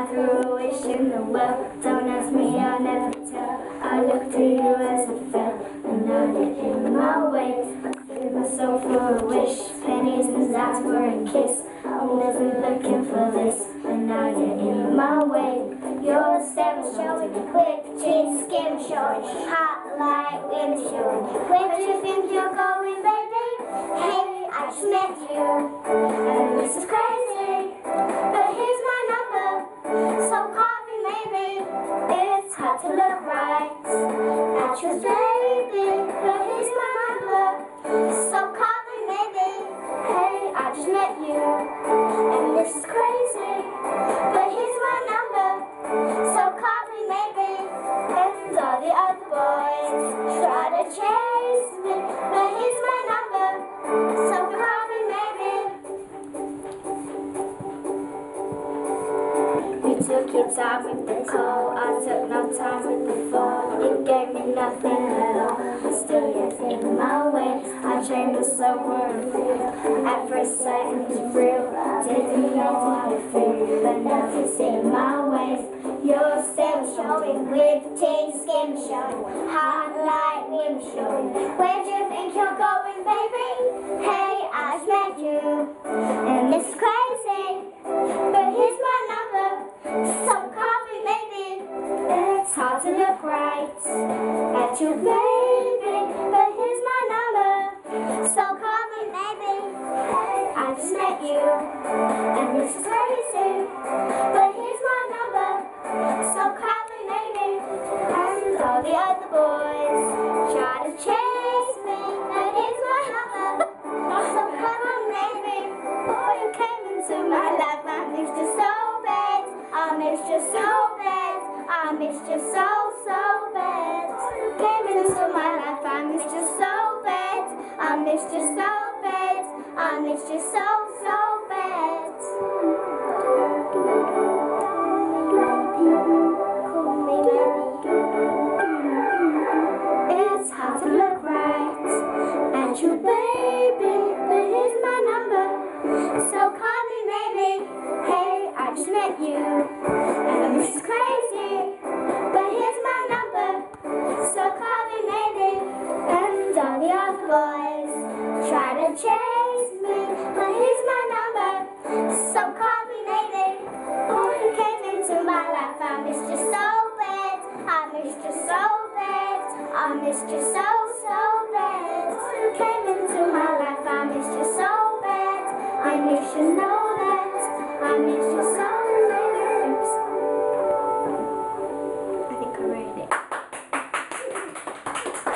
I threw a wish in the well. Don't ask me, I'll never tell. I looked to you as I fell, and now you're in my way. I gave myself for a wish, pennies and dimes for a kiss. I wasn't looking for this, and now you're in my way. Your stem showing, quick chin skin showing, hot light wind showing. Where do you think you're going, baby? Hey, I just met you, and this is crazy, but here's my number, so call me maybe. It's hard to look right at you, baby, but here's my number, so call me maybe. Hey, I just met you, and this is crazy, but here's my number, so call me maybe. And all the other boys try to chase me, but here's my number, so call me maybe. You took your time with the call, I took no time with the phone. You gave me nothing at all, still you're in my way. I dreamed of somewhere real, at first sight it was real. Didn't know how to feel, but now it's in my ways. Your stem showing, whipped tea skin showing, hot light wind showing. Where do you think you're going, baby? Hey, I just met you, and it's crazy, but here's my number, so call me maybe. It's hard to look right at you, baby, but here's my number, so call me maybe. Hey, I just met you, and this is crazy, but here's my number, so call me maybe. And all the other boys try to chase me, and here's my number, so call me maybe. Boy, you came into my life, I missed you so bad, I missed you so bad, I missed you so bad. You came into my life, I missed you so bad, I missed you so bad, I missed you so bad. Call me maybe. It's hard to look right at you, baby, but here's my number, so call me maybe. Hey, I just met you, and this is crazy, but here's my number, so call me maybe. And all the other boys try to chase me, but here's my number, so call me maybe. Oh, you came into my life, I missed you so bad, I missed you so bad, I missed you so bad. Oh, you came into my life, I missed you so bad, I miss you know that, I miss you so